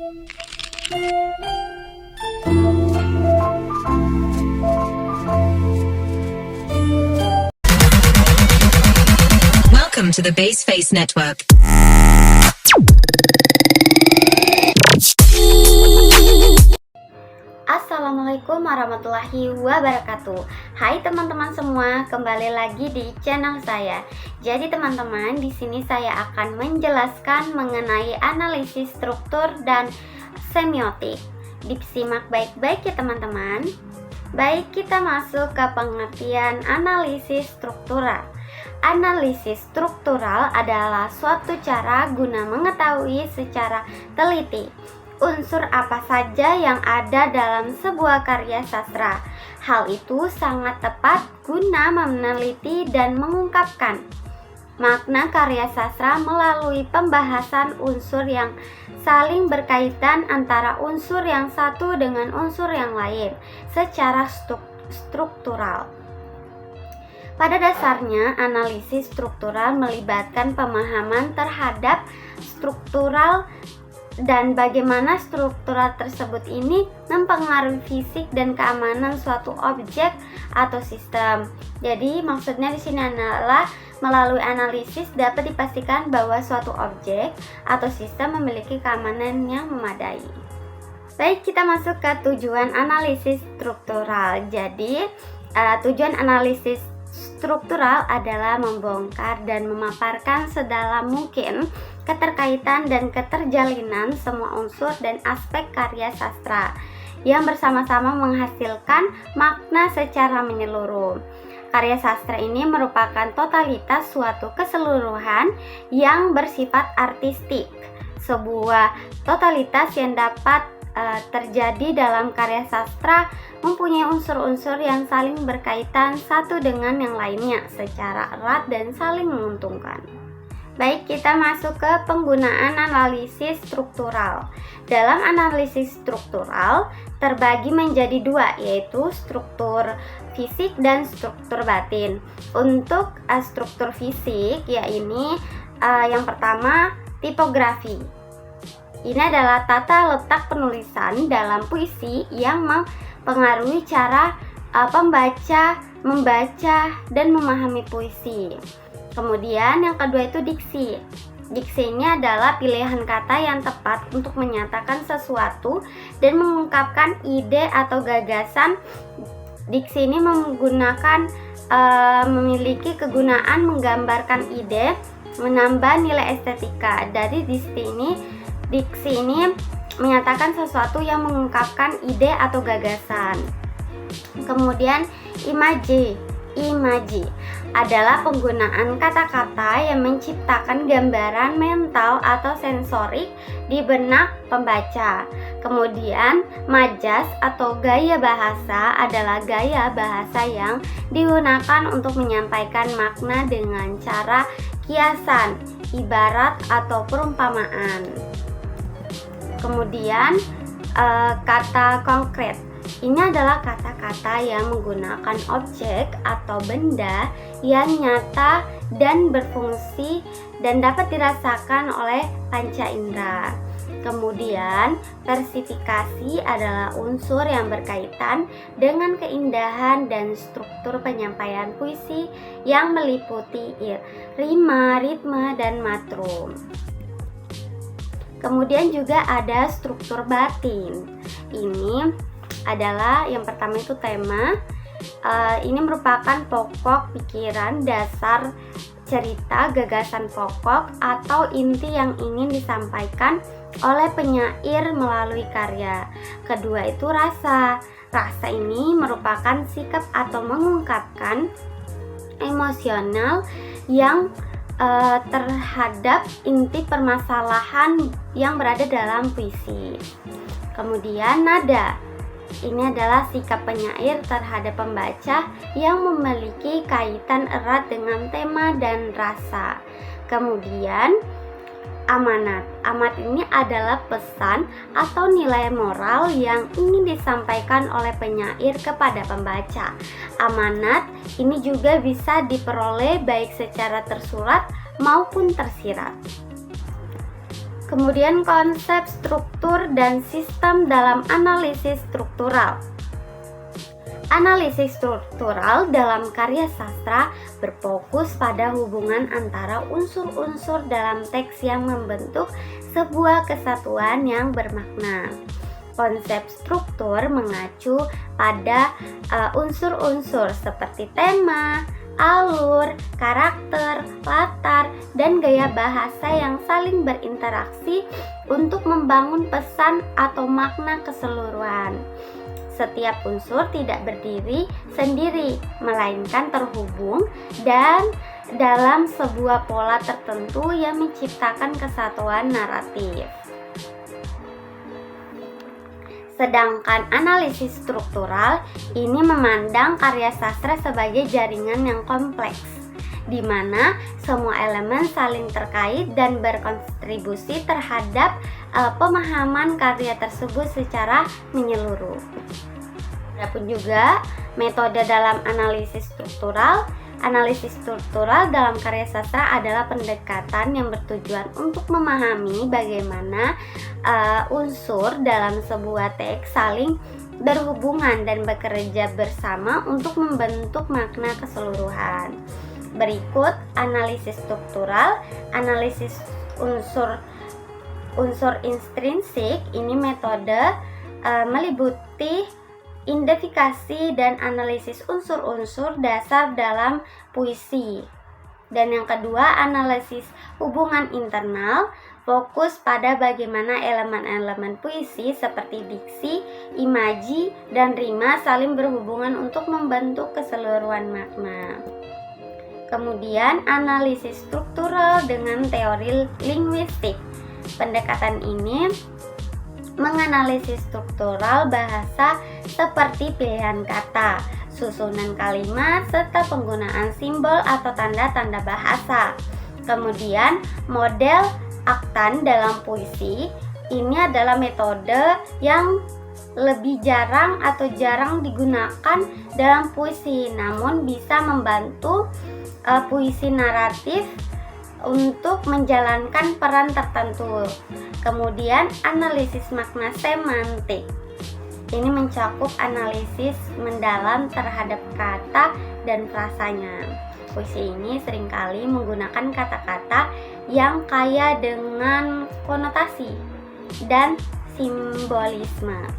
Welcome to the Base Face Network. Assalamualaikum warahmatullahi wabarakatuh. Hai teman-teman semua, kembali lagi di channel saya. Jadi teman-teman, di sini saya akan menjelaskan mengenai analisis struktur dan semiotik. Disimak baik-baik ya teman-teman. Baik, kita masuk ke pengertian analisis struktural. Analisis struktural adalah suatu cara guna mengetahui secara teliti unsur apa saja yang ada dalam sebuah karya sastra. Hal itu sangat tepat guna meneliti dan mengungkapkan makna karya sastra melalui pembahasan unsur yang saling berkaitan antara unsur yang satu dengan unsur yang lain secara struktural. Pada dasarnya, analisis struktural melibatkan pemahaman terhadap struktural dan bagaimana struktural tersebut ini mempengaruhi fisik dan keamanan suatu objek atau sistem. Jadi maksudnya di sini adalah melalui analisis dapat dipastikan bahwa suatu objek atau sistem memiliki keamanan yang memadai. Baik, kita masuk ke tujuan analisis struktural. Jadi tujuan analisis struktural adalah membongkar dan memaparkan sedalam mungkin keterkaitan dan keterjalinan semua unsur dan aspek karya sastra yang bersama-sama menghasilkan makna secara menyeluruh. Karya sastra ini merupakan totalitas suatu keseluruhan yang bersifat artistik. Sebuah totalitas yang dapat terjadi dalam karya sastra mempunyai unsur-unsur yang saling berkaitan satu dengan yang lainnya secara erat dan saling menguntungkan. Baik, kita masuk ke penggunaan analisis struktural. Dalam analisis struktural terbagi menjadi dua, yaitu struktur fisik dan struktur batin. Untuk struktur fisik, yaitu yang pertama tipografi. Ini adalah tata letak penulisan dalam puisi yang mempengaruhi cara pembaca membaca dan memahami puisi. Kemudian yang kedua itu diksi. Diksi ini adalah pilihan kata yang tepat untuk menyatakan sesuatu dan mengungkapkan ide atau gagasan. Diksi ini memiliki kegunaan menggambarkan ide, menambah nilai estetika. Dari diksi ini menyatakan sesuatu yang mengungkapkan ide atau gagasan. Kemudian imaji adalah penggunaan kata-kata yang menciptakan gambaran mental atau sensorik di benak pembaca. Kemudian majas atau gaya bahasa adalah gaya bahasa yang digunakan untuk menyampaikan makna dengan cara kiasan, ibarat atau perumpamaan. Kemudian kata konkret. Ini adalah kata-kata yang menggunakan objek atau benda yang nyata dan berfungsi dan dapat dirasakan oleh panca indera. Kemudian versifikasi adalah unsur yang berkaitan dengan keindahan dan struktur penyampaian puisi yang meliputi rima, ritme, dan matrum. Kemudian juga ada struktur batin. Ini adalah yang pertama itu tema. Ini merupakan pokok pikiran, dasar cerita, gagasan pokok atau inti yang ingin disampaikan oleh penyair melalui karya. Kedua itu rasa. Rasa ini merupakan sikap atau mengungkapkan emosional yang terhadap inti permasalahan yang berada dalam puisi. Kemudian nada. Ini adalah sikap penyair terhadap pembaca yang memiliki kaitan erat dengan tema dan rasa. Kemudian amanat. Amanat ini adalah pesan atau nilai moral yang ingin disampaikan oleh penyair kepada pembaca. Amanat ini juga bisa diperoleh baik secara tersurat maupun tersirat. Kemudian konsep struktur dan sistem dalam analisis struktural. Analisis struktural dalam karya sastra berfokus pada hubungan antara unsur-unsur dalam teks yang membentuk sebuah kesatuan yang bermakna. Konsep struktur mengacu pada unsur-unsur seperti tema, alur, karakter, latar, dan gaya bahasa yang saling berinteraksi untuk membangun pesan atau makna keseluruhan. Setiap unsur tidak berdiri sendiri, melainkan terhubung dan dalam sebuah pola tertentu yang menciptakan kesatuan naratif. Sedangkan analisis struktural ini memandang karya sastra sebagai jaringan yang kompleks, di mana semua elemen saling terkait dan berkontribusi terhadap pemahaman karya tersebut secara menyeluruh. Adapun juga metode dalam analisis struktural. Analisis struktural dalam karya sastra adalah pendekatan yang bertujuan untuk memahami bagaimana unsur dalam sebuah teks saling berhubungan dan bekerja bersama untuk membentuk makna keseluruhan. Berikut analisis struktural. Analisis unsur intrinsik ini metode meliputi identifikasi dan analisis unsur-unsur dasar dalam puisi. Dan yang kedua, analisis hubungan internal, fokus pada bagaimana elemen-elemen puisi seperti diksi, imaji, dan rima saling berhubungan untuk membentuk keseluruhan makna. Kemudian, analisis struktural dengan teori linguistik. Pendekatan ini menganalisis struktural bahasa seperti pilihan kata, susunan kalimat, serta penggunaan simbol atau tanda-tanda bahasa. Kemudian, model aktan dalam puisi ini adalah metode yang lebih jarang digunakan dalam puisi, namun bisa membantu puisi naratif untuk menjalankan peran tertentu. Kemudian analisis makna semantik. Ini mencakup analisis mendalam terhadap kata dan frasanya. Puisi ini seringkali menggunakan kata-kata yang kaya dengan konotasi dan simbolisme.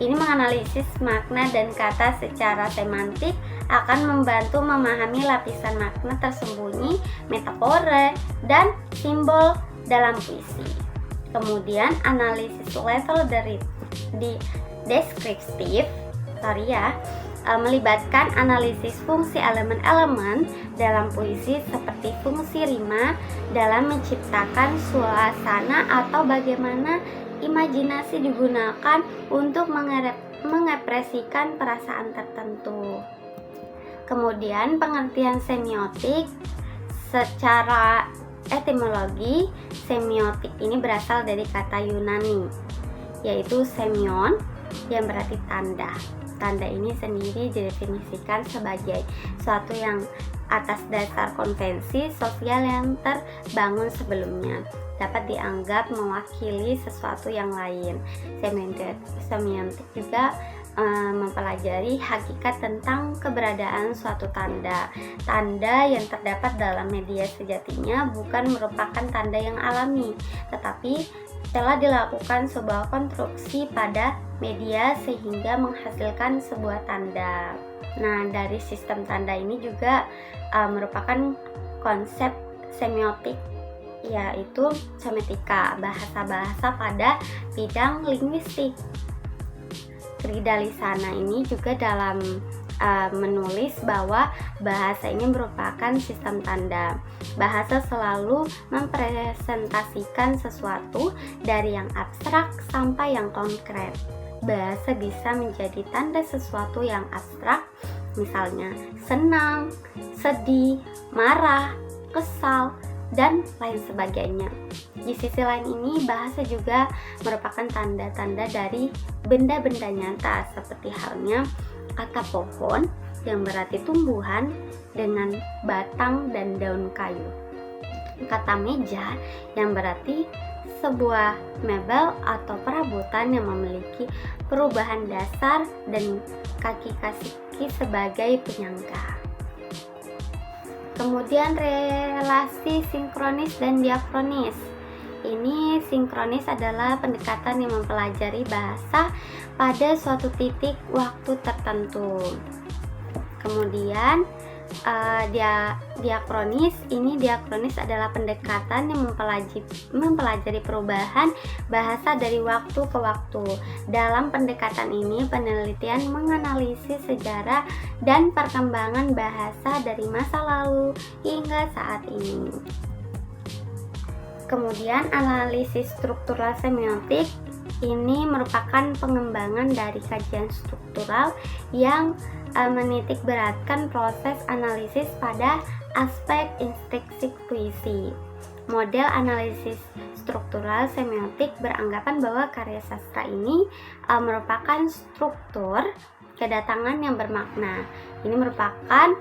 Ini menganalisis makna dan kata secara semantik akan membantu memahami lapisan makna tersembunyi, metafora, dan simbol dalam puisi. Kemudian analisis level dari deskriptif, melibatkan analisis fungsi elemen-elemen dalam puisi seperti fungsi rima dalam menciptakan suasana atau bagaimana imajinasi digunakan untuk mengekspresikan perasaan tertentu. Kemudian pengertian semiotik secara etimologi. Semiotik ini berasal dari kata Yunani, yaitu semion, yang berarti tanda. Tanda ini sendiri didefinisikan sebagai suatu yang atas dasar konvensi sosial yang terbangun sebelumnya dapat dianggap mewakili sesuatu yang lain. Semiotik juga mempelajari hakikat tentang keberadaan suatu tanda. Tanda yang terdapat dalam media sejatinya bukan merupakan tanda yang alami, tetapi telah dilakukan sebuah konstruksi pada media sehingga menghasilkan sebuah tanda. Nah, dari sistem tanda ini juga merupakan konsep semiotik, yaitu semiotika, bahasa-bahasa pada bidang linguistik. Frida Lisana ini juga dalam menulis bahwa bahasa ini merupakan sistem tanda. Bahasa selalu mempresentasikan sesuatu dari yang abstrak sampai yang konkret. Bahasa bisa menjadi tanda sesuatu yang abstrak, misalnya senang, sedih, marah, kesal, dan lain sebagainya. Di sisi lain ini, bahasa juga merupakan tanda-tanda dari benda-benda nyata, seperti halnya kata pohon yang berarti tumbuhan dengan batang dan daun kayu. kata meja yang berarti sebuah mebel atau perabotan yang memiliki perubahan dasar dan kaki-kaki sebagai penyangga. Kemudian relasi sinkronis dan diakronis. Ini sinkronis adalah pendekatan yang mempelajari bahasa pada suatu titik waktu tertentu. Kemudian diakronis adalah pendekatan yang mempelajari perubahan bahasa dari waktu ke waktu. Dalam pendekatan ini, penelitian menganalisis sejarah dan perkembangan bahasa dari masa lalu hingga saat ini. Kemudian analisis struktural semiotik ini merupakan pengembangan dari kajian struktural yang menitik beratkan proses analisis pada aspek intrinsik puisi. Model analisis struktural semiotik beranggapan bahwa karya sastra ini merupakan struktur kedatangan yang bermakna. Ini merupakan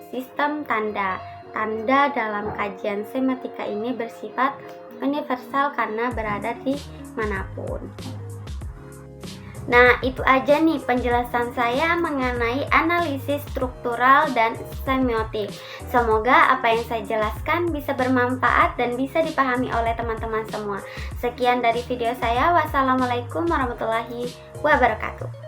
sistem tanda. Tanda dalam kajian semiotika ini bersifat universal karena berada di manapun. Nah, itu aja nih penjelasan saya mengenai analisis struktural dan semiotik. Semoga apa yang saya jelaskan bisa bermanfaat dan bisa dipahami oleh teman-teman semua. Sekian dari video saya. Wassalamualaikum warahmatullahi wabarakatuh.